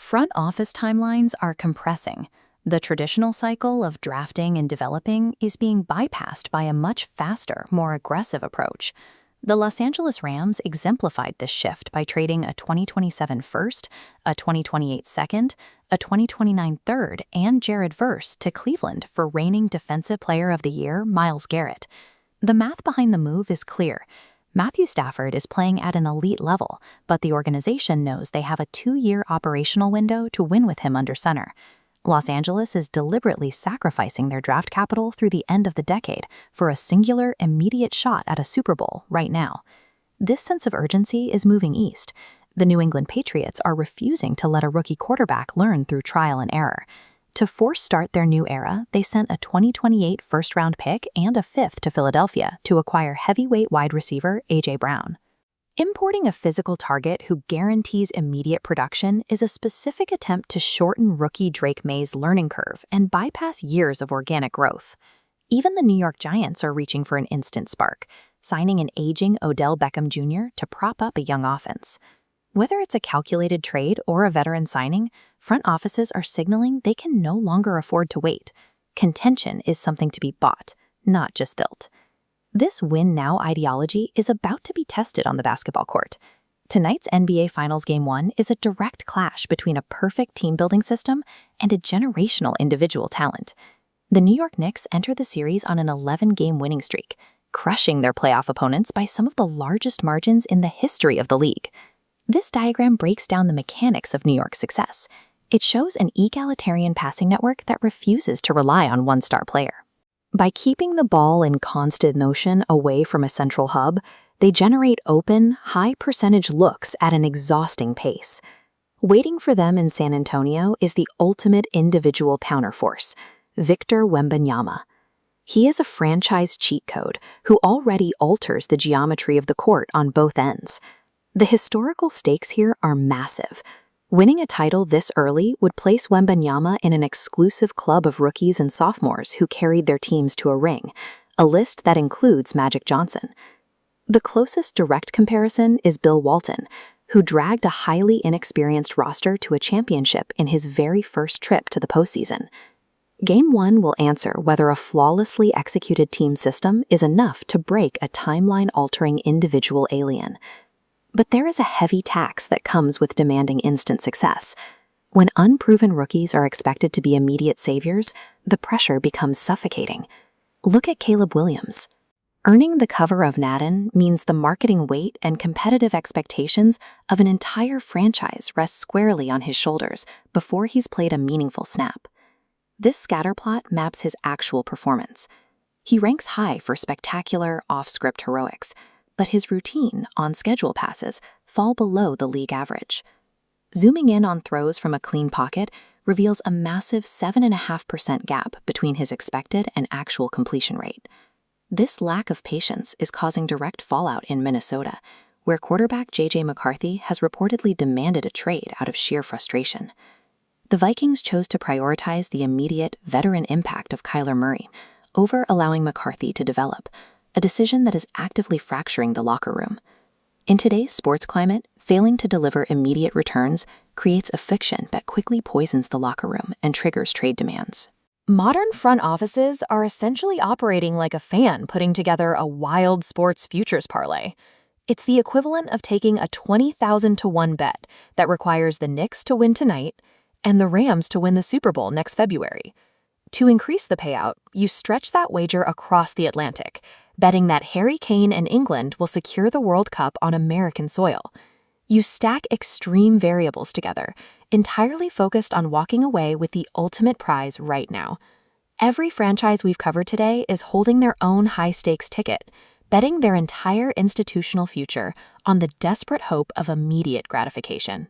Front office timelines are compressing. The traditional cycle of drafting and developing is being bypassed by a much faster, more aggressive approach. The Los Angeles Rams exemplified this shift by trading a 2027 first, a 2028 second, a 2029 third, and Jared Verse to Cleveland for reigning Defensive Player of the Year Myles Garrett. The math behind the move is clear. Matthew Stafford is playing at an elite level, but the organization knows they have a 2-year operational window to win with him under center. Los Angeles is deliberately sacrificing their draft capital through the end of the decade for a singular, immediate shot at a Super Bowl right now. This sense of urgency is moving east. The New England Patriots are refusing to let a rookie quarterback learn through trial and error. To force start their new era, they sent a 2028 first-round pick and a fifth to Philadelphia to acquire heavyweight wide receiver A.J. Brown. Importing a physical target who guarantees immediate production is a specific attempt to shorten rookie Drake May's learning curve and bypass years of organic growth. Even the New York Giants are reaching for an instant spark, signing an aging Odell Beckham Jr. to prop up a young offense. Whether it's a calculated trade or a veteran signing, front offices are signaling they can no longer afford to wait. Contention is something to be bought, not just built. This win-now ideology is about to be tested on the basketball court. Tonight's NBA Finals Game 1 is a direct clash between a perfect team-building system and a generational individual talent. The New York Knicks enter the series on an 11-game winning streak, crushing their playoff opponents by some of the largest margins in the history of the league. This diagram breaks down the mechanics of New York's success. It shows an egalitarian passing network that refuses to rely on one star player. By keeping the ball in constant motion away from a central hub, they generate open, high-percentage looks at an exhausting pace. Waiting for them in San Antonio is the ultimate individual counterforce, Victor Wembanyama. He is a franchise cheat code who already alters the geometry of the court on both ends. The historical stakes here are massive. Winning a title this early would place Wembanyama in an exclusive club of rookies and sophomores who carried their teams to a ring, a list that includes Magic Johnson. The closest direct comparison is Bill Walton, who dragged a highly inexperienced roster to a championship in his very first trip to the postseason. Game 1 will answer whether a flawlessly executed team system is enough to break a timeline-altering individual alien. But there is a heavy tax that comes with demanding instant success. When unproven rookies are expected to be immediate saviors, the pressure becomes suffocating. Look at Caleb Williams. Earning the cover of Madden means the marketing weight and competitive expectations of an entire franchise rest squarely on his shoulders before he's played a meaningful snap. This scatterplot maps his actual performance. He ranks high for spectacular, off-script heroics, but his routine on-schedule passes fall below the league average. Zooming in on throws from a clean pocket reveals a massive 7.5% gap between his expected and actual completion rate. This lack of patience is causing direct fallout in Minnesota, where quarterback J.J. McCarthy has reportedly demanded a trade out of sheer frustration. The Vikings chose to prioritize the immediate, veteran impact of Kyler Murray over allowing McCarthy to develop, a decision that is actively fracturing the locker room. In today's sports climate, failing to deliver immediate returns creates a fiction that quickly poisons the locker room and triggers trade demands. Modern front offices are essentially operating like a fan putting together a wild sports futures parlay. It's the equivalent of taking a 20,000-to-1 bet that requires the Knicks to win tonight and the Rams to win the Super Bowl next February. To increase the payout, you stretch that wager across the Atlantic, betting that Harry Kane and England will secure the World Cup on American soil. You stack extreme variables together, entirely focused on walking away with the ultimate prize right now. Every franchise we've covered today is holding their own high-stakes ticket, betting their entire institutional future on the desperate hope of immediate gratification.